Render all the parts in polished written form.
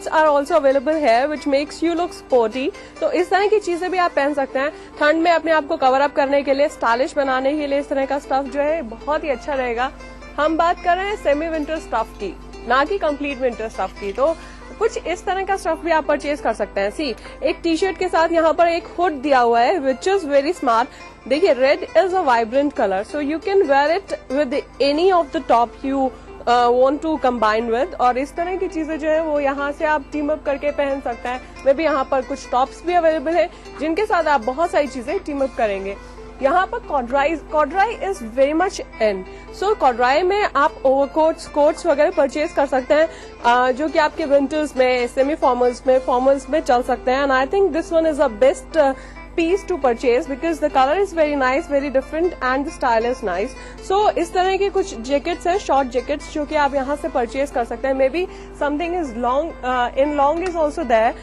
Are also available है which makes you look sporty. तो इस तरह की चीजें भी आप पहन सकते हैं ठंड में अपने आप को कवर अप करने के लिए, स्टाइलिश बनाने के लिए। इस तरह का स्टफ जो है बहुत ही अच्छा रहेगा। हम बात कर रहे हैं सेमी विंटर स्टफ की, ना कि कंप्लीट विंटर स्टफ की। तो कुछ इस तरह का स्टफ भी आप परचेज कर सकते हैं। सी, एक टी शर्ट के साथ यहाँ पर एक हुड दिया हुआ है विच इज वेरी स्मार्ट। देखिए, red is a vibrant colour, so you can wear it with any of the top you want to combine with। और इस तरह की चीजें जो है वो यहाँ से आप टीम अप करके पहन सकते हैं। मे बी यहाँ पर कुछ टॉप्स भी अवेलेबल है जिनके साथ आप बहुत सारी चीजें टीम अप करेंगे। यहाँ पर कॉर्डराई इज वेरी मच इन। सो कॉर्डराई में आप ओवरकोट्स, कोट्स वगैरह परचेज कर सकते हैं जो कि आपके विंटर्स में, सेमी फॉर्मल्स में, फॉर्मल्स में चल सकते हैं। And I think this one is a best piece to purchase because the color is very nice, very different and the style is nice। So इस तरह के कुछ जैकेट्स हैं, शॉर्ट जैकेट्स, जो कि आप यहाँ से परचेज कर सकते हैं। May be something is long, in long is also there.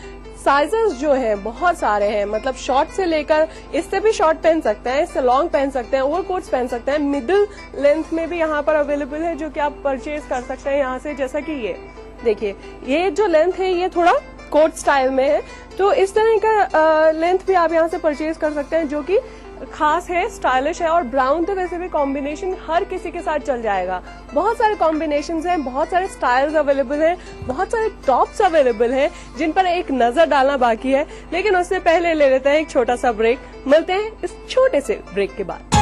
Sizes जो हैं बहुत सारे हैं, मतलब शॉर्ट से लेकर, इससे भी शॉर्ट पहन सकते हैं, इससे लॉन्ग पहन सकते हैं, ओवरकोट्स पहन सकते हैं। मिडिल लेंथ में भी यहाँ पर अवेलेबल है जो कि आप परचेज कर सकते हैं यहाँ से। जैसा कि ये देखिए, ये जो लेंथ है ये थोड़ा कोट स्टाइल में है, तो इस तरह का लेंथ भी आप यहाँ से परचेज कर सकते हैं जो कि खास है, स्टाइलिश है। और ब्राउन तो वैसे भी कॉम्बिनेशन हर किसी के साथ चल जाएगा। बहुत सारे कॉम्बिनेशंस हैं, बहुत सारे स्टाइल्स अवेलेबल हैं, बहुत सारे टॉप्स अवेलेबल हैं जिन पर एक नजर डालना बाकी है। लेकिन उससे पहले ले लेते हैं एक छोटा सा ब्रेक। मिलते हैं इस छोटे से ब्रेक के बाद।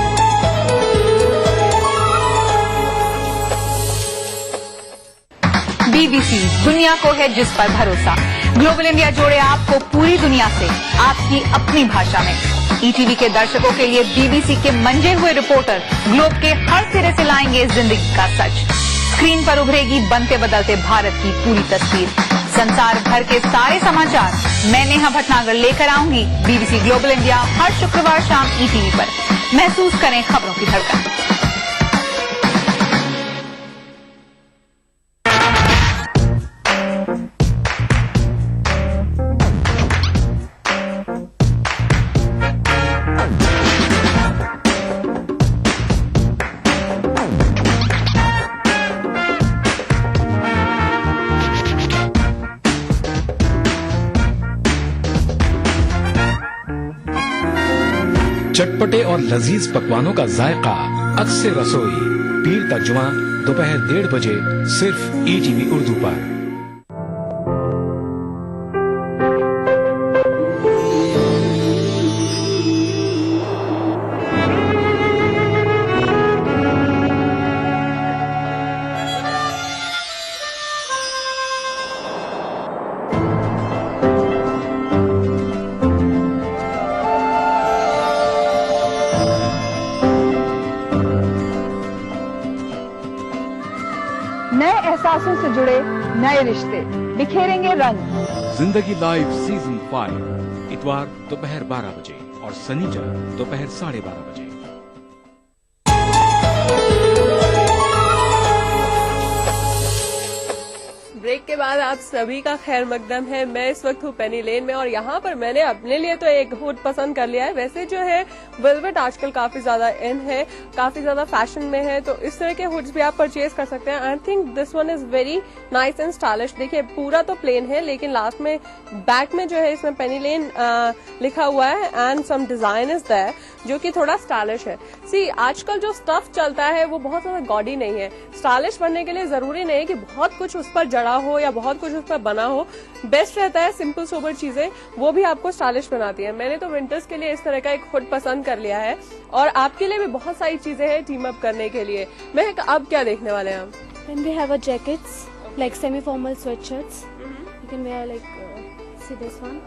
BBC, दुनिया को है जिस पर भरोसा। ग्लोबल इंडिया जोड़े आपको पूरी दुनिया से आपकी अपनी भाषा में। ETV के दर्शकों के लिए BBC के मंजे हुए रिपोर्टर ग्लोब के हर सिरे से लाएंगे जिंदगी का सच। स्क्रीन पर उभरेगी बनते बदलते भारत की पूरी तस्वीर। संसार भर के सारे समाचार मैं नेहा भटनागर लेकर आऊंगी BBC ग्लोबल इंडिया हर शुक्रवार शाम ETV पर। महसूस करें खबरों की धड़कन। चटपटे और लजीज पकवानों का जायका, अक्से रसोई, पीर तक जुमा दोपहर 1:30 बजे सिर्फ ETV उर्दू पर। नए एहसासों से जुड़े नए रिश्ते बिखेरेंगे रंग। जिंदगी लाइव सीजन 5 इतवार दोपहर 12 बजे और शनिवार दोपहर 12:30 बजे। ब्रेक के बाद आप सभी का खैर मकदम है। मैं इस वक्त हूँ पेनी लेन में और यहाँ पर मैंने अपने लिए तो एक हुड पसंद कर लिया है। वैसे जो है वेलवेट आजकल काफी ज्यादा इन है, काफी ज्यादा फैशन में है, तो इस तरह के हुड्स भी आप परचेज कर सकते हैं। आई think this one is very nice and stylish. देखिए, पूरा तो प्लेन है लेकिन लास्ट में बैक में जो है इसमें पेनी लेन लिखा हुआ है and some design is there जो कि थोड़ा स्टाइलिश है। सी, आजकल जो स्टफ चलता है वो बहुत ज्यादा गॉडी नहीं है। स्टाइलिश बनने के लिए जरूरी नहीं है कि बहुत कुछ उस पर जड़ा हो या बहुत कुछ उस पर बना हो। बेस्ट रहता है सिंपल सोबर चीजें, वो भी आपको स्टाइलिश बनाती है। मैंने तो विंटर्स के लिए इस तरह का एक हुड पसंद कर लिया है और आपके लिए भी बहुत सारी चीजें हैं टीम अप करने के लिए। मैं अब क्या देखने वाले हैं हम? Then we have a jackets like semi-formal sweatshirts. You can wear like see this one.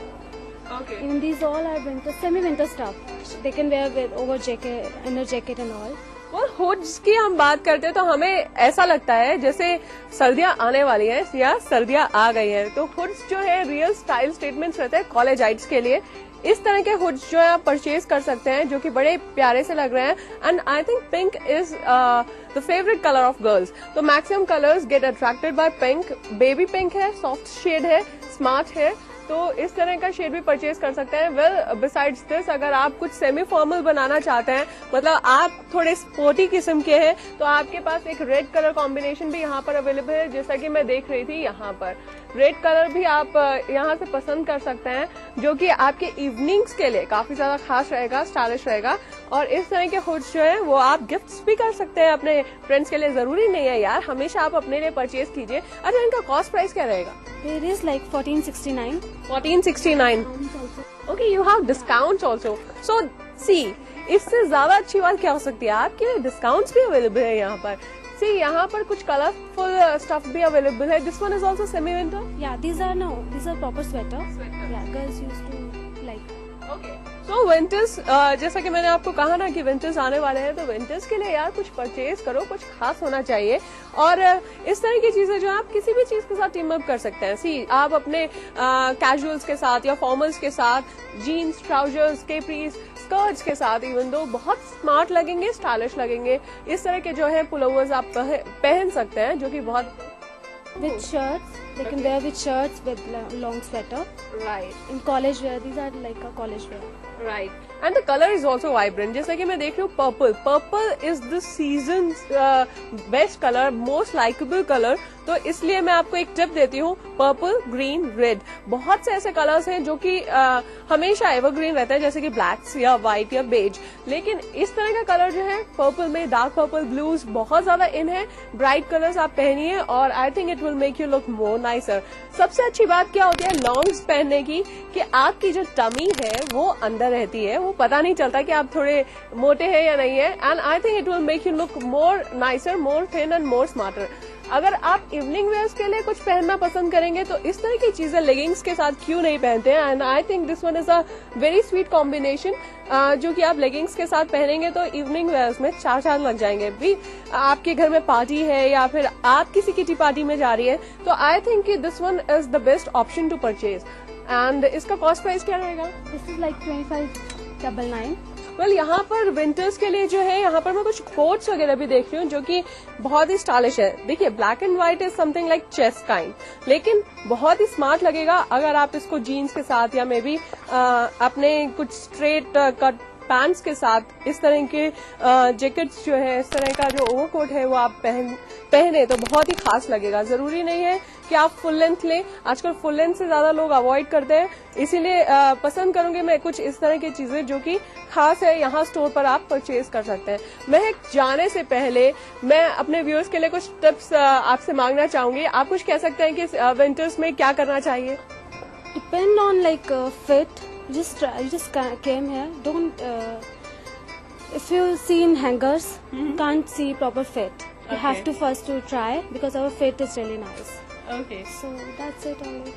Okay. Even these all are winter, semi-winter stuff. They can wear with over jacket, inner jacket and all. और hoods की हम बात करते हैं तो हमें ऐसा लगता है जैसे सर्दियां आने वाली हैं या सर्दियां आ गई हैं। तो हुड्स जो है रियल स्टाइल स्टेटमेंट्स रहते हैं कॉलेजाइट्स के लिए। इस तरह के हुड्स जो है आप परचेज कर सकते हैं जो कि बड़े प्यारे से लग रहे हैं। And I think pink is the favourite colour of girls. तो maximum colours get attracted by pink. Baby pink है, सॉफ्ट शेड है, स्मार्ट है, तो इस तरह का शेड भी परचेज कर सकते हैं। वेल बिसाइड्स दिस, अगर आप कुछ सेमी फॉर्मल बनाना चाहते हैं, मतलब आप थोड़े स्पोर्टी किस्म के हैं, तो आपके पास एक रेड कलर कॉम्बिनेशन भी यहाँ पर अवेलेबल है जैसा कि मैं देख रही थी यहाँ पर। रेड कलर भी आप यहाँ से पसंद कर सकते हैं, जो कि आपके इवनिंग्स के लिए काफी ज्यादा खास रहेगा, स्टाइलिश रहेगा। और इस तरह के हुड्स जो है वो आप गिफ्ट्स भी कर सकते हैं अपने फ्रेंड्स के लिए। जरूरी नहीं है यार हमेशा आप अपने लिए परचेज कीजिए। अच्छा, इनका कॉस्ट प्राइस क्या रहेगा? It is like 1469. 1469। Okay, you have discounts also. So see, इससे ज्यादा अच्छी बात क्या हो सकती है? आपके लिए डिस्काउंट्स भी अवेलेबल है यहाँ पर। सी, यहाँ पर कुछ कलरफुल स्टफ भी अवेलेबल है। This one is also semi winter. Yeah, these are proper sweater. Yeah, girls used to like. Okay, so winters, जैसा कि मैंने आपको कहा ना कि विंटर्स आने वाले हैं, तो विंटर्स के लिए यार कुछ परचेज करो, कुछ खास होना चाहिए। और इस तरह की चीजें जो आप किसी भी चीज के साथ टीम अप कर सकते हैं। सी, आप अपने कैजुअल्स के साथ या फॉर्मल्स के साथ, जीन्स, ट्राउजर्स, केप्रीज, स्कर्ट्स के साथ इवन दो बहुत स्मार्ट लगेंगे, स्टाइलिश लगेंगे। इस तरह के जो है पुलोवर्स आप पहन सकते हैं, जो कि बहुत With shirts, they can wear with shirts with long sweater. Right In college wear, these are like a college wear. Right. And the colour is also vibrant. जैसा कि मैं देख रही हूँ, purple, purple is the season best colour, most likeable colour. तो इसलिए मैं आपको एक टिप देती हूँ, पर्पल, ग्रीन, रेड, बहुत से ऐसे कलर्स हैं जो कि हमेशा एवरग्रीन रहते हैं, जैसे कि ब्लैक्स या व्हाइट या बेज। लेकिन इस तरह का कलर जो है पर्पल में, डार्क पर्पल, ब्लूज बहुत ज्यादा इन है। ब्राइट कलर्स आप पहनिए और I think it will make you look more nicer. सबसे अच्छी बात क्या होती है लॉन्ग्स पहनने की, कि आपकी जो टमी है वो अंदर रहती है, वो पता नहीं चलता कि आप थोड़े मोटे हैं या नहीं है। And I think it will make you look more nicer, more thin and more smarter. अगर आप इवनिंग वेयर्स के लिए कुछ पहनना पसंद करेंगे तो इस तरह की चीजें लेगिंग्स के साथ क्यों नहीं पहनते हैं। And I think this one is a very sweet combination, जो कि आप लेगिंग्स के साथ पहनेंगे तो इवनिंग वेयर्स में चार चांद लग जाएंगे। भी आपके घर में पार्टी है या फिर आप किसी किटी पार्टी में जा रही है, तो I think this one is the best option to purchase. And इसका कॉस्ट प्राइस क्या रहेगा? This is like 2599. वेल, यहाँ पर विंटर्स के लिए जो है, यहाँ पर मैं कुछ कोट्स वगैरह भी देख रही हूँ जो कि बहुत ही स्टाइलिश है। देखिए, black and white is something like chess kind, लेकिन बहुत ही स्मार्ट लगेगा अगर आप इसको जीन्स के साथ या मे बी अपने कुछ स्ट्रेट कट पैंट्स के साथ, इस तरह के जैकेट्स जो है, इस तरह का जो ओवरकोट है वो आप पहने तो बहुत ही खास लगेगा। जरूरी नहीं है कि आप फुल लेंथ लें, आजकल फुल लेंथ से ज्यादा लोग अवॉइड करते हैं, इसीलिए पसंद करूंगी मैं कुछ इस तरह की चीजें जो कि खास है, यहाँ स्टोर पर आप परचेज कर सकते हैं। मैं जाने से पहले मैं अपने व्यूअर्स के लिए कुछ टिप्स आपसे मांगना चाहूंगी। आप कुछ कह सकते हैं कि विंटर्स में क्या करना चाहिए? Depend on like fit. You just came here. Don't. If you see in hangers, you can't see proper fit. You have to first to try because our fit is really nice. Okay So that's it only.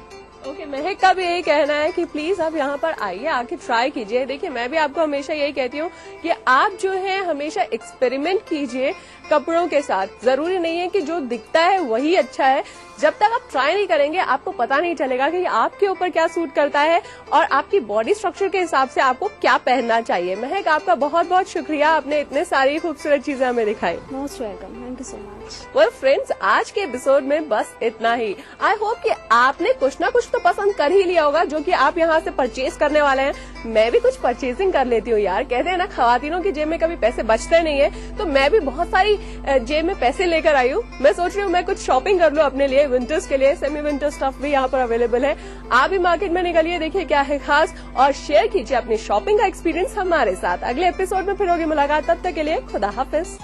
Okay, महक का भी यही कहना है कि please आप यहाँ पर आइए, आके ट्राई कीजिए। देखिए, मैं भी आपको हमेशा यही कहती हूँ कि आप जो है हमेशा एक्सपेरिमेंट कीजिए कपड़ों के साथ। जरूरी नहीं है कि जो दिखता है वही अच्छा है। जब तक आप ट्राई नहीं करेंगे आपको पता नहीं चलेगा कि आपके ऊपर क्या सूट करता है और आपकी बॉडी स्ट्रक्चर के हिसाब से आपको क्या पहनना चाहिए। महक, आपका बहुत बहुत शुक्रिया, आपने इतने सारी खूबसूरत चीजें हमें दिखाई। Most welcome. Thank you so much. Well friends, आज के एपिसोड में बस इतना ही। आई होप कि आपने कुछ ना कुछ तो पसंद कर ही लिया होगा जो कि आप यहाँ से परचेज करने वाले हैं। मैं भी कुछ परचेजिंग कर लेती हूँ यार। कहते हैं ना, खवातीनों की जेब में कभी पैसे बचते नहीं है, तो मैं भी बहुत सारी जेब में पैसे लेकर आई हूँ। मैं सोच रही हूँ मैं कुछ शॉपिंग कर लूँ अपने लिए। विंटर्स के लिए सेमी विंटर स्टफ भी यहाँ पर अवेलेबल है। आप भी मार्केट में निकलिए, देखिए क्या है खास और शेयर कीजिए अपनी शॉपिंग का एक्सपीरियंस हमारे साथ। अगले एपिसोड में फिर होगी मुलाकात, तब तक के लिए खुदा हाफिज।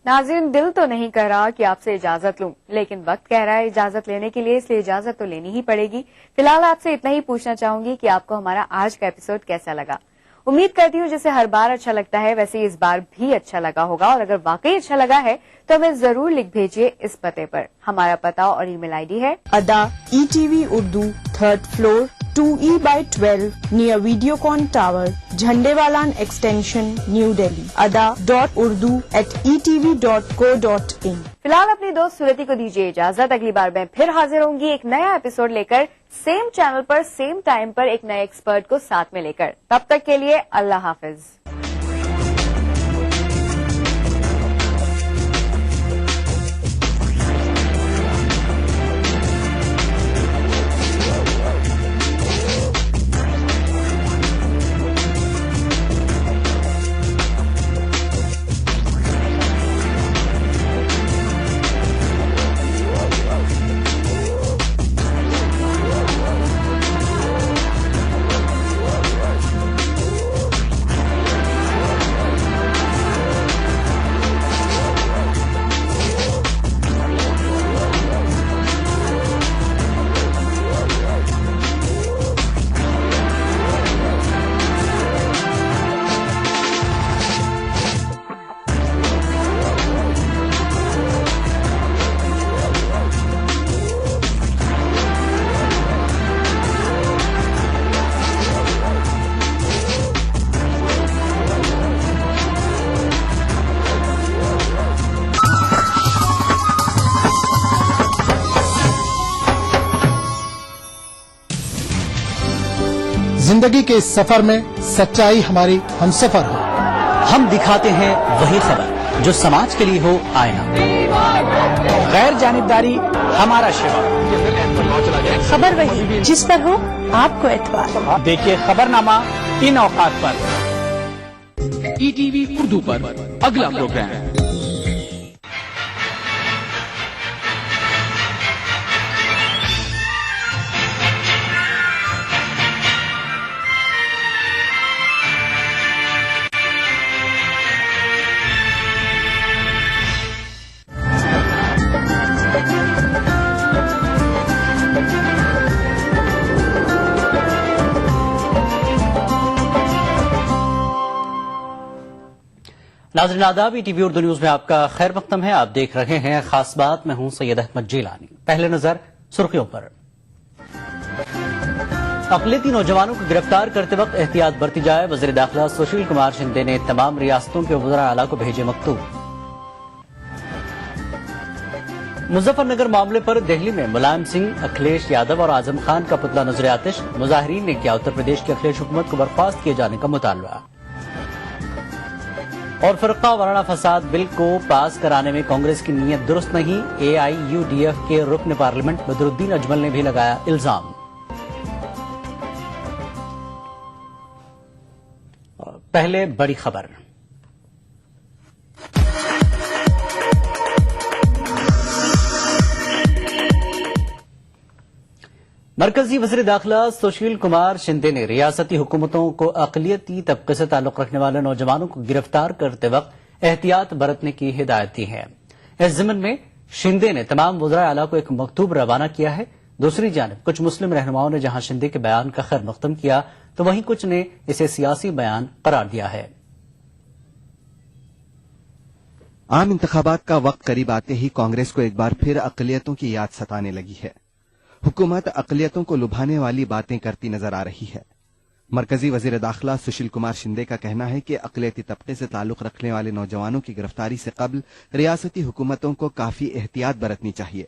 नाज़रीन, दिल तो नहीं कह रहा कि आपसे इजाजत लूं, लेकिन वक्त कह रहा है इजाजत लेने के लिए, इसलिए इजाजत तो लेनी ही पड़ेगी। फिलहाल आपसे इतना ही पूछना चाहूंगी कि आपको हमारा आज का एपिसोड कैसा लगा। उम्मीद करती हूँ जैसे हर बार अच्छा लगता है वैसे ही इस बार भी अच्छा लगा होगा, और अगर वाकई अच्छा लगा है तो हमें जरूर लिख भेजिए इस पते पर। हमारा पता और ईमेल आईडी है अदा ETV Urdu 3rd floor 2E/12 near Videocon Tower, Jhandewalan Extension, New Delhi. ada.urdu@etv.co.in। फिलहाल अपनी दोस्त सूरती को दीजिए इजाजत। अगली बार मैं फिर हाजिर होंगी एक नया एपिसोड लेकर, सेम चैनल पर सेम टाइम पर एक नए एक्सपर्ट को साथ में लेकर। तब तक के लिए अल्लाह हाफिज। जिंदगी के इस सफर में सच्चाई हमारी हमसफर हो। हम दिखाते हैं वही खबर जो समाज के लिए हो आईना। गैर जानिबदारी हमारा शिवा। खबर वही जिस पर हो आपको एतबार। देखिए खबरनामा इन औकात पर। ईटीवी उर्दू पर अगला प्रोग्राम। नाज़रीन आदाब, ईटीवी उर्दू न्यूज में आपका खैर मक़दम है। आप देख रहे हैं खास बात। मैं हूं सैयद अहमद जिलानी। पहले नजर सुर्खियों पर। अक़लियती नौजवानों को गिरफ्तार करते वक्त एहतियात बरती जाए। वज़ीर दाखिला सुशील कुमार शिंदे ने तमाम रियासतों के वज़रा आला को भेजे मकतूब। मुजफ्फरनगर मामले पर दिल्ली में मुलायम सिंह, अखिलेश यादव और आजम खान का पुतला नजर आतिश। मुजाहिरीन ने किया उत्तर प्रदेश की अखिलेश हुकूमत को बर्खास्त किए जाने का मुतालबा। और फरका वाराना फसाद बिल को पास कराने में कांग्रेस की नीयत दुरुस्त नहीं। AIUDF के रुकन पार्लियामेंट बदरुद्दीन अजमल ने भी लगाया इल्जाम। पहले बड़ी खबर। मरकजी वज़ीर दाखिला सुशील कुमार शिंदे ने रियासती हुकूमतों को अक़लियती तबके से ताल्लुक रखने वाले नौजवानों को गिरफ्तार करते वक्त एहतियात बरतने की हिदायत दी है। इस ज़िम्न में शिंदे ने तमाम वज़रा आला को एक मकतूब रवाना किया है। दूसरी जानिब कुछ मुस्लिम रहनुमाओं ने जहां शिंदे के बयान का खैर मक़दम किया तो वहीं कुछ ने इसे सियासी बयान करार दिया है। आम इंतखाबात का वक्त करीब आते ही कांग्रेस को एक बार फिर अक़लियतों की याद सताने लगी है। हुकूमत अक़लियतों को लुभाने वाली बातें करती नजर आ रही है। मरकजी वज़ीर दाखिला सुशील कुमार शिंदे का कहना है कि अक़लियती तबके से ताल्लुक रखने वाले नौजवानों की गिरफ्तारी से कबल रियासती हुकूमतों को काफी एहतियात बरतनी चाहिए।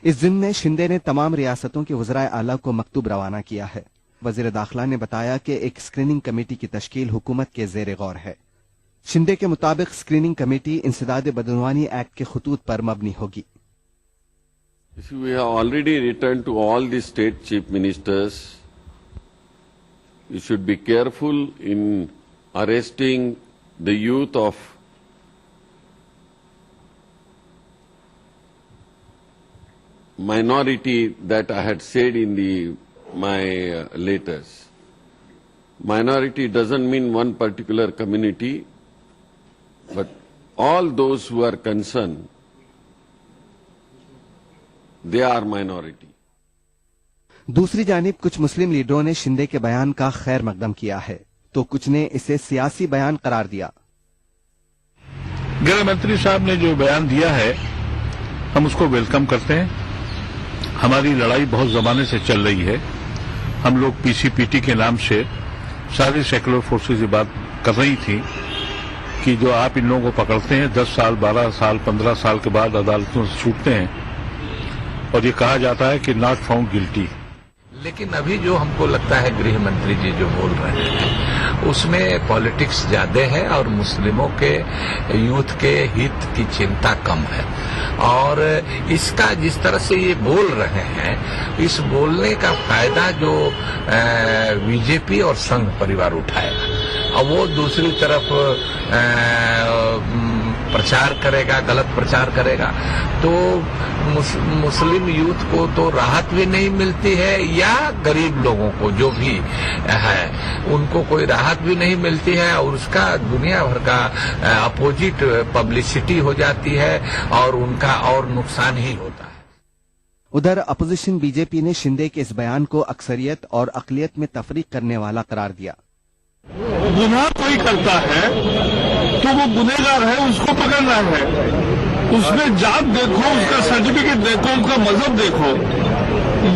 इस ज़िम्न में शिंदे ने तमाम रियासतों के वज़राए आला को मकतूब रवाना किया है। वज़ीर दाखिला ने बताया कि एक स्क्रीनिंग कमेटी की तश्कील हुकूमत के ज़ेर गौर है। शिंदे के मुताबिक स्क्रीनिंग कमेटी इंसदाद बदनवानी एक्ट के खतूत पर मबनी होगी। We have already written to all the state chief ministers. You should be careful in arresting the youth of minority that I had said in my letters. Minority doesn't mean one particular community, but all those who are concerned, they are minority. दूसरी जानिब कुछ मुस्लिम लीडरों ने शिंदे के बयान का खैर मकदम किया है तो कुछ ने इसे सियासी बयान करार दिया। गृह मंत्री साहब ने जो बयान दिया है हम उसको वेलकम करते हैं। हमारी लड़ाई बहुत जमाने से चल रही है। हम लोग PCPT के नाम से सारी सेकुलर फोर्सेज ये बात कर रही थी कि जो आप इन लोगों को पकड़ते हैं 10 साल 12 साल 15 साल के बाद अदालतों से छूटते हैं और ये कहा जाता है कि नॉट फाउंड गिल्टी। लेकिन अभी जो हमको लगता है गृह मंत्री जी जो बोल रहे हैं उसमें पॉलिटिक्स ज्यादा है और मुस्लिमों के यूथ के हित की चिंता कम है। और इसका जिस तरह से ये बोल रहे हैं इस बोलने का फायदा जो बीजेपी और संघ परिवार उठाएगा और वो दूसरी तरफ प्रचार करेगा, गलत प्रचार करेगा तो मुस्लिम यूथ को तो राहत भी नहीं मिलती है या गरीब लोगों को जो भी है उनको कोई राहत भी नहीं मिलती है और उसका दुनिया भर का अपोजिट पब्लिसिटी हो जाती है और उनका और नुकसान ही होता है। उधर अपोजिशन बीजेपी ने शिंदे के इस बयान को अक्सरियत और अक़लियत में तफरीक करने वाला करार दिया। गुनाह कोई करता है तो वो गुनहगार है, उसको पकड़ना है। उसमें जात देखो, उसका सर्टिफिकेट देखो, उसका मजहब देखो।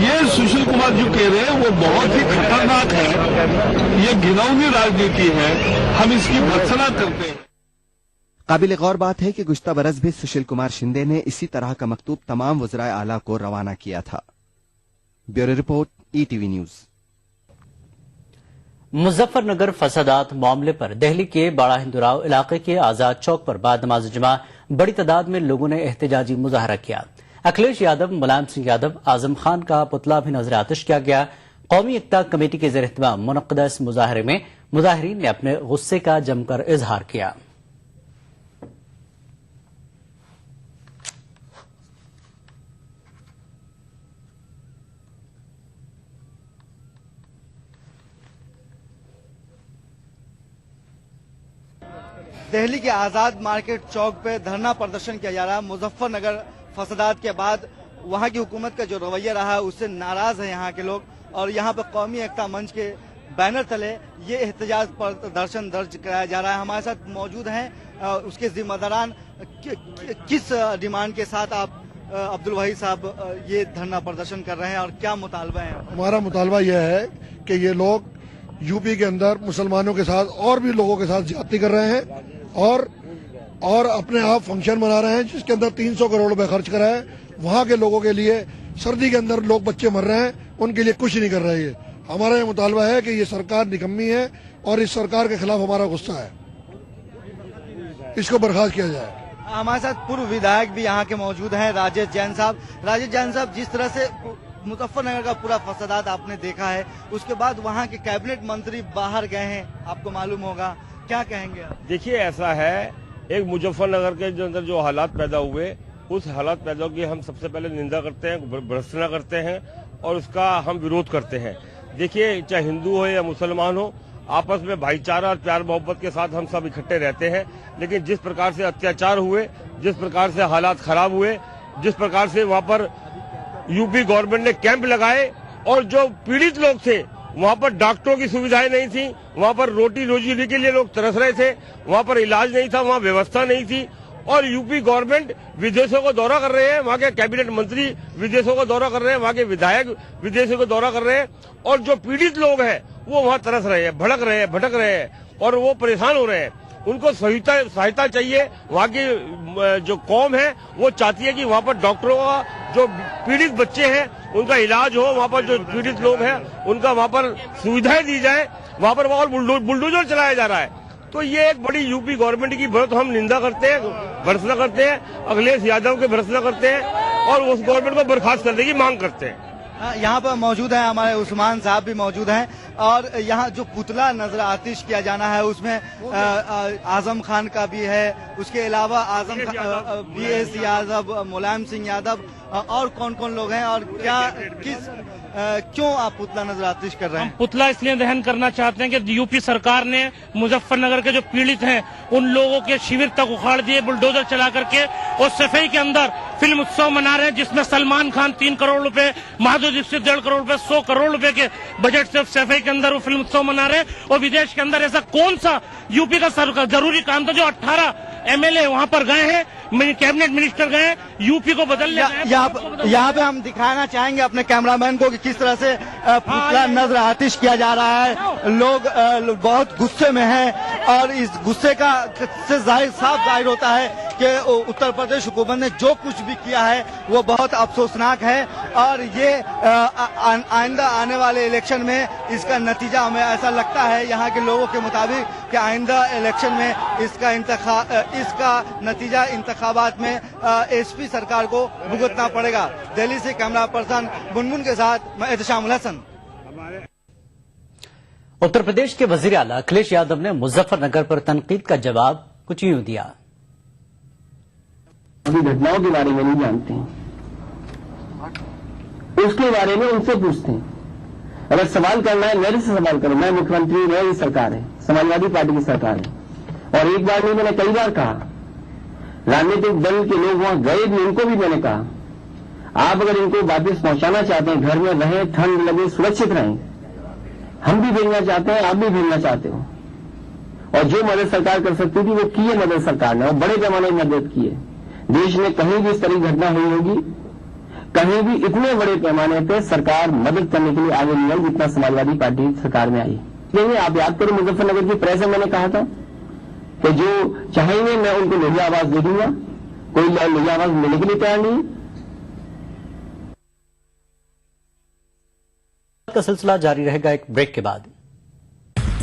ये सुशील कुमार जो कह रहे हैं वो बहुत ही खतरनाक है। ये घिनौनी राजनीति है, हम इसकी भर्त्सना करते हैं। काबिल गौर बात है कि गुज़िश्ता बरस भी सुशील कुमार शिंदे ने इसी तरह का मकतूब तमाम वज़राए आला को रवाना किया था। Bureau report, ETV news. Muzaffarnagar फसादात मामले पर दिल्ली के बड़ा हिंदुराव इलाके के आजाद चौक पर बाद नमाज जुमा बड़ी तादाद में लोगों ने एहतजाजी मुजाहरा किया। अखिलेश यादव, मुलायम सिंह यादव, आजम खान का पुतला भी नजर आतिश किया गया। कौमी एकता कमेटी के ज़ेर-ए-एहतमाम मुनक़्क़दा इस मुजाहरे में मुजाहिरीन ने अपने गुस्से का जमकर इजहार किया। दिल्ली के आजाद मार्केट चौक पे धरना प्रदर्शन किया जा रहा है। मुजफ्फरनगर फसादात के बाद वहां की हुकूमत का जो रवैया रहा है उससे नाराज है यहाँ के लोग, और यहाँ पे कौमी एकता मंच के बैनर तले ये एहतजाज प्रदर्शन दर्ज कराया जा रहा है। हमारे साथ मौजूद हैं उसके जिम्मेदारान। किस डिमांड के साथ आप अब्दुल वही साहब ये धरना प्रदर्शन कर रहे हैं और क्या मुतालबा है? हमारा मुतालबा यह है कि ये लोग यूपी के अंदर मुसलमानों के साथ और भी लोगों के साथ ज्यादती कर रहे हैं और अपने आप फंक्शन मना रहे हैं जिसके अंदर 300 करोड़ रुपए खर्च करा है। वहाँ के लोगों के लिए सर्दी के अंदर लोग बच्चे मर रहे हैं, उनके लिए कुछ नहीं कर रही है। हमारा ये मुतालबा है कि ये सरकार निकम्मी है और इस सरकार के खिलाफ हमारा गुस्सा है, इसको बर्खास्त किया जाए। हमारे साथ पूर्व विधायक भी यहाँ के मौजूद हैं, राजेश जैन साहब। राजेश जैन साहब, जिस तरह से मुजफ्फरनगर का पूरा फसादात आपने देखा है, उसके बाद वहाँ के कैबिनेट मंत्री बाहर गए हैं, आपको मालूम होगा, क्या कहेंगे आप? देखिए, ऐसा है, एक मुजफ्फरनगर के अंदर जो हालात पैदा हुए, उस हालात पैदा की हम सबसे पहले निंदा करते हैं, भर्त्सना करते हैं और उसका हम विरोध करते हैं। देखिए, चाहे हिंदू हो या मुसलमान हो, आपस में भाईचारा और प्यार मोहब्बत के साथ हम सब इकट्ठे रहते हैं। लेकिन जिस प्रकार से अत्याचार हुए, जिस प्रकार से हालात खराब हुए, जिस प्रकार से वहां पर यूपी गवर्नमेंट ने कैंप लगाए और जो पीड़ित लोग थे वहां पर डॉक्टरों की सुविधाएं नहीं थी, वहां पर रोटी रोजी के लिए लोग तरस रहे थे, वहां पर इलाज नहीं था, वहां व्यवस्था नहीं थी, और यूपी गवर्नमेंट विदेशों को दौरा कर रहे हैं, वहां के कैबिनेट मंत्री विदेशों को दौरा कर रहे हैं, वहां के विधायक विदेशों को दौरा कर रहे हैं, और जो पीड़ित लोग हैं वो वहां तरस रहे हैं, भड़क रहे हैं, भटक रहे हैं और वो परेशान हो रहे हैं। उनको सहायता चाहिए। वहाँ की जो कौम है वो चाहती है कि वहाँ पर डॉक्टरों का, जो पीड़ित बच्चे हैं उनका इलाज हो, वहाँ पर जो पीड़ित लोग हैं उनका वहाँ पर सुविधाएं दी जाए। वहाँ पर और बुलडोजर चलाया जा रहा है। तो ये एक बड़ी यूपी गवर्नमेंट की बहुत हम निंदा करते हैं, भर्त्सना करते हैं, अखिलेश यादव की भर्त्सना करते हैं और उस गवर्नमेंट को बर्खास्त करने की मांग करते हैं। यहाँ पर मौजूद है हमारे उस्मान साहब भी मौजूद हैं, और यहाँ जो पुतला नजर आतिश किया जाना है उसमें आजम खान का भी है, उसके अलावा आजम BS यादव, मुलायम सिंह यादव, और कौन कौन लोग हैं और क्यों आप पुतला नजर आतिश कर रहे हैं? हम पुतला इसलिए दहन करना चाहते हैं कि यूपी सरकार ने मुजफ्फरनगर के जो पीड़ित हैं उन लोगों के शिविर तक उखाड़ दिए बुलडोजर चला करके, और सफाई के अंदर फिल्म उत्सव मना रहे हैं जिसमें सलमान खान 3 करोड़ रुपए, माधुरी दीक्षित 1.5 करोड़ रुपए, 100 करोड़ रुपए के बजट से सफाई के अंदर वो फिल्म उत्सव मना रहे हैं। और विदेश के अंदर ऐसा कौन सा यूपी का सरकार जरूरी काम था जो 18 MLA वहां पर गए हैं, कैबिनेट मिनिस्टर गए, यूपी को बदलने गए। यहाँ पे हम दिखाना चाहेंगे अपने कैमरामैन को कि किस तरह से पुतला नजर आतिश किया जा रहा है। लोग बहुत गुस्से में हैं और इस गुस्से का से साफ जाहिर होता है कि उत्तर प्रदेश हुकूमत ने जो कुछ भी किया है वो बहुत अफसोसनाक है, और ये आइंदा आने वाले इलेक्शन में इसका नतीजा हमें ऐसा लगता है यहाँ के लोगों के मुताबिक कि आइंदा इलेक्शन में इसका नतीजा इंतखाबात में SP सरकार को भुगतना पड़ेगा। दिल्ली से कैमरा पर्सन मुनमुन के साथ मैं एहतशामुल हसन। उत्तर प्रदेश के वजीर आला अखिलेश यादव ने मुजफ्फरनगर पर तनकीद का जवाब कुछ यूं दिया। अभी घटनाओं के बारे में नहीं जानते हैं, उसके बारे में उनसे पूछते हैं। अगर सवाल करना है मेरे से सवाल करो, मैं मुख्यमंत्री, मेरी सरकार है, समाजवादी पार्टी की सरकार है। और एक बार नहीं, मैंने कई बार कहा, राजनीतिक दल के लोग वहां गए भी, उनको भी मैंने कहा आप अगर इनको वापस पहुंचाना चाहते हैं, घर में रहें, ठंड लगे, सुरक्षित रहें। हम भी भेजना चाहते हैं, आप भी भेजना चाहते हो, और जो मदद सरकार कर सकती थी वो की है मदद सरकार ने, और बड़े पैमाने में मदद की है। देश में कहीं भी इस तरह की घटना हुई होगी, कहीं भी इतने बड़े पैमाने पर सरकार मदद करने के लिए आगे नहीं आई जितना समाजवादी पार्टी सरकार में आई। नहीं, आप याद करो मुजफ्फरनगर की प्रेस में मैंने कहा था कि जो चाहेंगे मैं उनको लोही आवाज दे दूंगा, कोई लोही आवाज मिलने के लिए तैयार नहीं। का सिलसिला जारी रहेगा एक ब्रेक के बाद।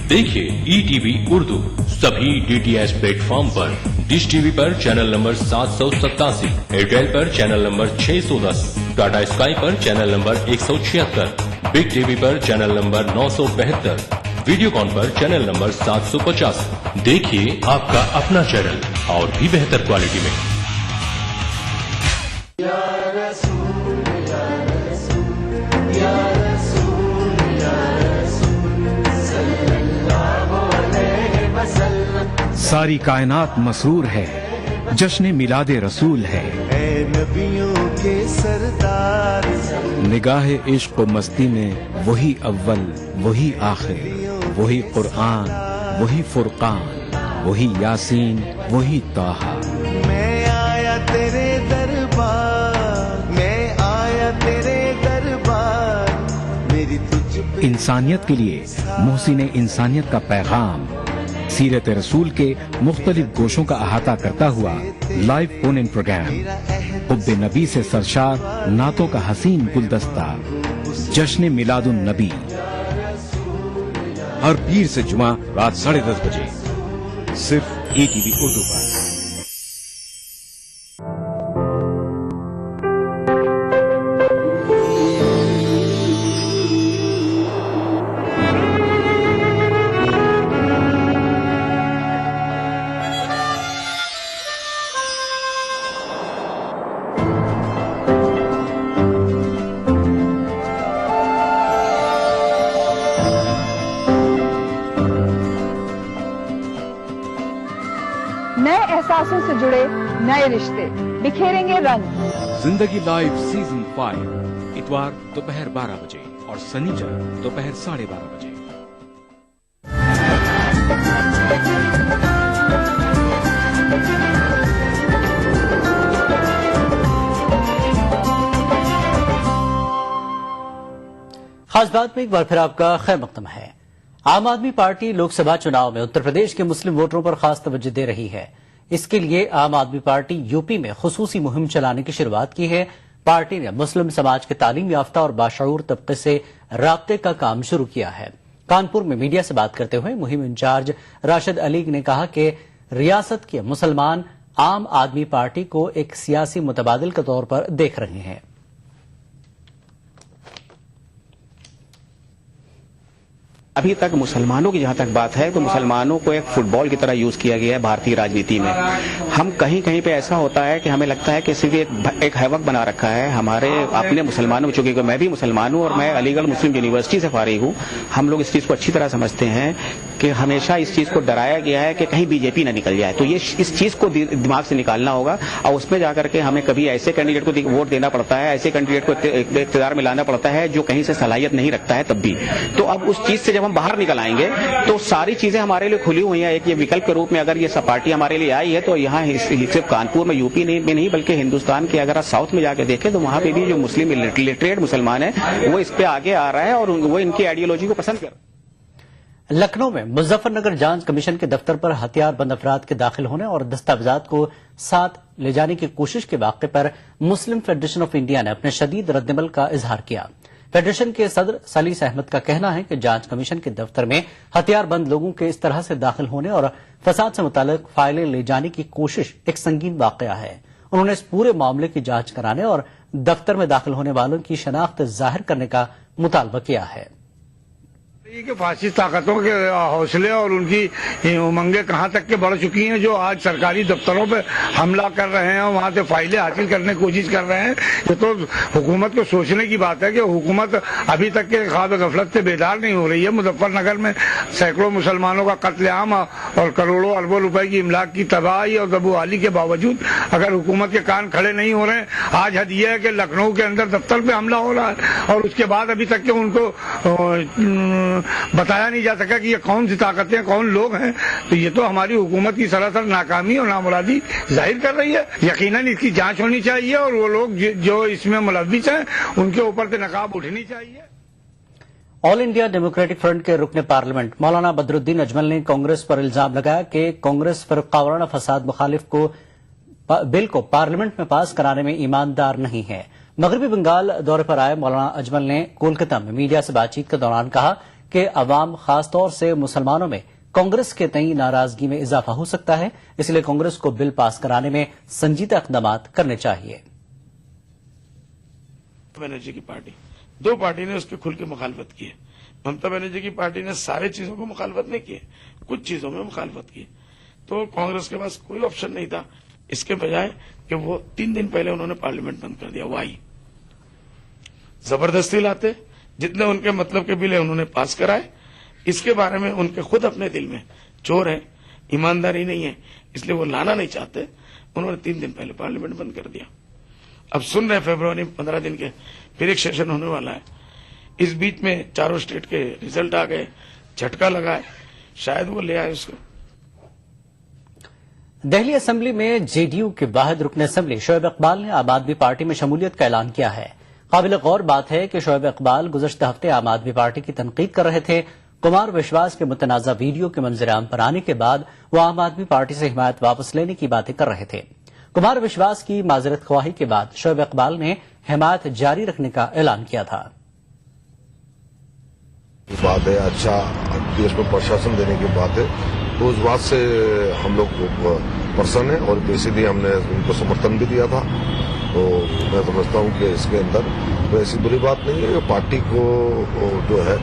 देखिए ETV उर्दू सभी DTH प्लेटफॉर्म पर। डिश टीवी पर चैनल नंबर 787, एयरटेल पर चैनल नंबर 610, टाटा स्काई पर चैनल नंबर 176, बिग टीवी पर चैनल नंबर 972, वीडियोकॉन पर चैनल नंबर 750। देखिए आपका अपना चैनल और भी बेहतर क्वालिटी में। सारी कायनात मसरूर है, जश्न मिलादे रसूल है। नबियों के सरदार निगाहे इश्क व मस्ती में वही अव्वल वही आखिर, वही कुरआन वही फुरकान, वही यासीन वही ताहा। मैं आया तेरे दरबार, मैं आया तेरे दरबार, मेरी तुझ पे इंसानियत के लिए मोहसिन इंसानियत का पैगाम सीरत रसूल के मुख्तलिफ गोशों का अहाता करता हुआ लाइव फोन इन प्रोग्राम, हुब्बे नबी से सरशार नातों का हसीन गुलदस्ता, जश्न मिलादुन नबी, हर पीर से जुमा रात 10:30 बजे सिर्फ ETV उर्दू पर। नए एहसासों से जुड़े नए रिश्ते बिखेरेंगे रंग। जिंदगी लाइव सीजन 5 इतवार दोपहर 12 बजे और शनिचर दोपहर 12:30 बजे। खास बात में एक बार फिर आपका खैर मकदम है। आम आदमी पार्टी लोकसभा चुनाव में उत्तर प्रदेश के मुस्लिम वोटरों पर खास तवज्जो दे रही है। इसके लिए आम आदमी पार्टी यूपी में खुसूसी मुहिम चलाने की शुरुआत की है। पार्टी ने मुस्लिम समाज के तालीम याफ्ता और बाशऊर तबके से राब्ते का काम शुरू किया है। कानपुर में मीडिया से बात करते हुए मुहिम इंचार्ज राशिद अली ने कहा कि रियासत के मुसलमान आम आदमी पार्टी को एक सियासी मुतबादिल के तौर पर देख रहे हैं। अभी तक मुसलमानों की जहां तक बात है तो मुसलमानों को एक फुटबॉल की तरह यूज किया गया है भारतीय राजनीति में। हम कहीं कहीं पे ऐसा होता है कि हमें लगता है कि सिर्फ एक हैवक बना रखा है हमारे अपने मुसलमानों में। चूंकि मैं भी मुसलमान हूं और मैं अलीगढ़ मुस्लिम यूनिवर्सिटी से फारिग हूं, हम लोग इस चीज को अच्छी तरह समझते हैं कि हमेशा इस चीज को डराया गया है कि कहीं बीजेपी न निकल जाए। तो ये इस चीज को दिमाग से निकालना होगा और उसमें जाकर के हमें कभी ऐसे कैंडिडेट को वोट देना पड़ता है, ऐसे कैंडिडेट को इख्तियार में लाना पड़ता है जो कहीं से सलाहियत नहीं रखता है तब भी। तो अब उस चीज से जब हम बाहर निकल आएंगे तो सारी चीजें हमारे लिए खुली हुई हैं। एक ये विकल्प के रूप में अगर ये सब पार्टी हमारे लिए आई है तो यहाँ सिर्फ कानपुर में यूपी में नहीं बल्कि हिंदुस्तान के अगर आप साउथ में जाके देखें तो वहां पे भी जो मुस्लिम लिटरेट मुसलमान है वो इस पे आगे आ रहा है और वो इनकी आइडियोलॉजी को पसंद कर रहे हैं। लखनऊ में मुजफ्फरनगर जांच कमीशन के दफ्तर पर हथियारबंद अफराद के दाखिल होने और दस्तावेजात को साथ ले जाने की कोशिश के वाक़े पर मुस्लिम फेडरेशन ऑफ इंडिया ने अपने शदीद रद्दमल का इजहार किया। फेडरेशन के सदर सलीस अहमद का कहना है कि जांच कमीशन के दफ्तर में हथियारबंद लोगों के इस तरह से दाखिल होने और फसाद से मुताल्लिक फाइलें ले जाने की कोशिश एक संगीन वाकया है। उन्होंने इस पूरे मामले की जांच कराने और दफ्तर में दाखिल होने वालों की शनाख्त जाहिर करने का मुतालबा किया है। कि फासिस्ट ताकतों के हौसले और उनकी उमंगें कहां तक के बढ़ चुकी हैं जो आज सरकारी दफ्तरों पे हमला कर रहे हैं और वहां से फाइलें हासिल करने की कोशिश कर रहे हैं। ये तो हुकूमत को सोचने की बात है कि हुकूमत अभी तक के ख्वाब गफलत से बेदार नहीं हो रही है। मुजफ्फरनगर में सैकड़ों मुसलमानों का कत्लेआम और करोड़ों अरबों रुपए की इमलाक की तबाही और दबुहाली के बावजूद अगर हुकूमत के कान खड़े नहीं हो रहे हैं। आज हद यह है कि लखनऊ के अंदर दफ्तर पे हमला हो रहा है और उसके बाद अभी तक के उनको बताया नहीं जा सका कि ये कौन सी ताकतें कौन लोग हैं। तो ये तो हमारी हुकूमत की सरासर नाकामी और नामुरादी जाहिर कर रही है। यकीनन इसकी जांच होनी चाहिए और वो लोग जो इसमें मुलव्विस हैं उनके ऊपर से नकाब उठनी चाहिए। ऑल इंडिया डेमोक्रेटिक फ्रंट के रुकने पार्लियामेंट मौलाना बदरुद्दीन अजमल ने कांग्रेस पर इल्जाम लगाया कि कांग्रेस फरकावाना फसाद मुखालिफ को बिल को पार्लियामेंट में पास कराने में ईमानदार नहीं है। मगरबी बंगाल दौरे पर आए मौलाना अजमल ने कोलकाता में मीडिया से बातचीत के दौरान कहा कि अवाम खासतौर से मुसलमानों में कांग्रेस के तई नाराजगी में इजाफा हो सकता है, इसलिए कांग्रेस को बिल पास कराने में संजीदा इक़दाम करने चाहिए। बनर्जी की पार्टी, दो पार्टी ने उसकी खुल के मुखालफत की है। ममता बनर्जी की पार्टी ने सारे चीजों को मुखालफत नहीं की, कुछ चीजों में मुखालफत की। तो कांग्रेस के पास कोई ऑप्शन नहीं था, इसके बजाय कि वो 3 दिन पहले उन्होंने पार्लियामेंट बंद कर दिया। वाई जबरदस्ती लाते, जितने उनके मतलब के बिल है उन्होंने पास कराए। इसके बारे में उनके खुद अपने दिल में चोर है, ईमानदारी नहीं है, इसलिए वो लाना नहीं चाहते। उन्होंने 3 दिन पहले पार्लियामेंट बंद कर दिया। अब सुन रहे फरवरी 15 दिन के फिर एक सेशन होने वाला है। इस बीच में चारों स्टेट के रिजल्ट आ गए, झटका लगा है, शायद वो ले आए उसको। दिल्ली असेंबली में जेडीयू के वाहिद रुकन असेंबली शोएब इकबाल ने आम आदमी पार्टी में शमूलियत का ऐलान किया है। काबिल गौर बात है कि शोएब इकबाल गुज़श्ता हफ्ते आम आदमी पार्टी की तनकीद कर रहे थे। कुमार विश्वास के मुतनाज़ा वीडियो के मंजर-आम पर आने के बाद वो आम आदमी पार्टी से हिमायत वापस लेने की बातें कर रहे थे। कुमार विश्वास की माजरत ख्वाही के बाद शोएब इकबाल ने हिमायत जारी रखने का ऐलान किया था। बात है, अच्छा देश में प्रशासन देने की बात है, तो उस बात से हम लोग प्रसन्न है और बेसिकली हमने उनको समर्थन भी दिया था। तो मैं समझता हूं कि इसके अंदर तो ऐसी बुरी बात नहीं है। पार्टी को जो है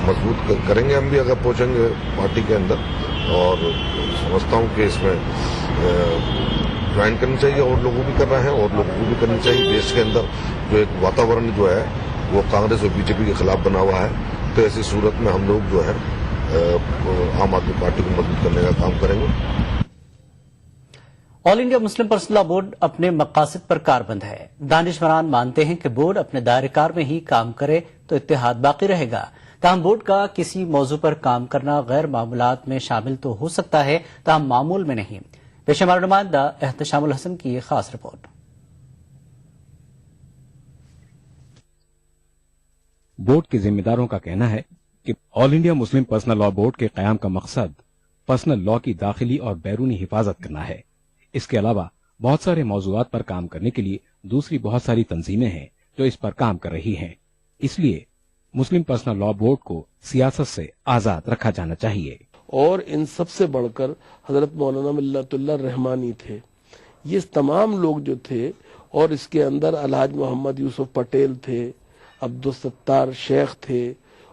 मजबूत करेंगे हम भी अगर पहुंचेंगे पार्टी के अंदर, और समझता हूं कि इसमें ज्वाइन करनी चाहिए और लोगों भी कर रहे हैं और लोगों को भी करनी चाहिए। देश के अंदर जो एक वातावरण जो है वो कांग्रेस और बीजेपी के खिलाफ बना हुआ है, तो ऐसी सूरत में हम लोग जो है आम आदमी पार्टी को मजबूत करने का काम करेंगे। All India Muslim personal law board अपने मकासद पर कारबंद है। दानिशवरान मानते हैं कि बोर्ड अपने दायरेकार में ही काम करे तो इत्तेहाद बाकी रहेगा। ताहम बोर्ड का किसी मौजू पर काम करना गैर मामूलात में शामिल तो हो सकता है, ताहम मामूल में नहीं। पेश हमारा नुमाइंदा एहतशामुल हसन की ये खास रिपोर्ट। बोर्ड के जिम्मेदारों का कहना है कि all India Muslim personal law board के कयाम का मकसद पर्सनल लॉ की दाखिली और बैरूनी हिफाजत करना है। इसके अलावा बहुत सारे मौजूआत पर काम करने के लिए दूसरी बहुत सारी तंजीमें हैं जो इस पर काम कर रही हैं। इसलिए मुस्लिम पर्सनल लॉ बोर्ड को सियासत से आजाद रखा जाना चाहिए। और इन सबसे बढ़कर हजरत मौलाना मिल्लतुल्लाह रहमानी थे। ये तमाम लोग जो थे, और इसके अंदर अलहाज मोहम्मद यूसुफ पटेल थे, अब्दुल सत्तार शेख थे,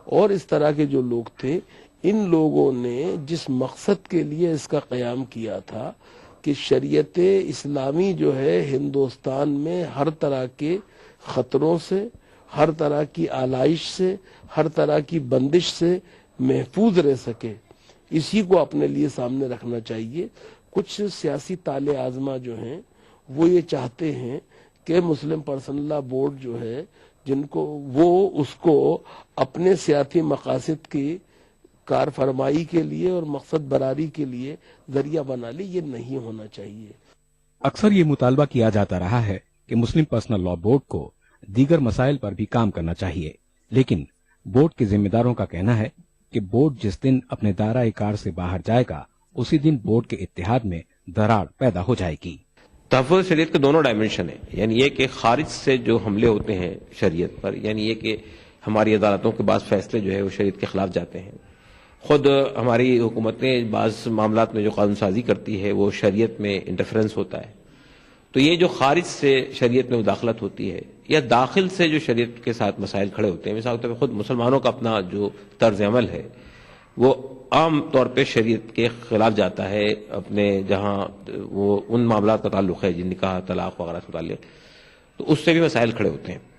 और इस तरह के जो लोग थे, इन लोगों ने जिस मकसद के लिए इसका क़याम किया था कि शरीयत इस्लामी जो है हिंदुस्तान में हर तरह के खतरों से, हर तरह की आलाइश से, हर तरह की बंदिश से महफूज रह सके, इसी को अपने लिए सामने रखना चाहिए। कुछ सियासी ताले आजमा जो हैं वो ये चाहते हैं कि मुस्लिम पर्सनल लॉ बोर्ड जो है, जिनको वो उसको अपने सियासी मकासद की कार फरमाई के लिए और मकसद बरारी के लिए जरिया बना ले। ये नहीं होना चाहिए। अक्सर ये मुतालबा किया जाता रहा है कि मुस्लिम पर्सनल लॉ बोर्ड को दीगर मसाइल पर भी काम करना चाहिए, लेकिन बोर्ड के जिम्मेदारों का कहना है कि बोर्ड जिस दिन अपने दायरा कार से बाहर जाएगा उसी दिन बोर्ड के इत्तेहाद में दरार पैदा हो जाएगी। तहफ़्फ़ुज़ शरीयत के दोनों डायमेंशन है, यानी ये कि खारिज से जो हमले होते हैं शरीयत पर, यानी ये कि हमारी अदालतों के बाद फैसले जो है वो शरीयत के खिलाफ जाते हैं। खुद हमारी हुकूमतें बाज़ मामलात में जो कानून साजी करती है वो शरीयत में इंटरफेरेंस होता है। तो ये जो खारिज से शरीयत में मुदाखलत होती है या दाखिल से जो शरीयत के साथ मसाइल खड़े होते हैं, मिसाल के तौर पर खुद मुसलमानों का अपना जो तर्ज अमल है वो आम तौर पे शरीयत के खिलाफ जाता है, अपने जहाँ वो उन मामलात का ताल्लुक है जिन निकाह तलाक वगैरह से मुताल्लिक़, तो उससे भी मसाइल खड़े होते हैं।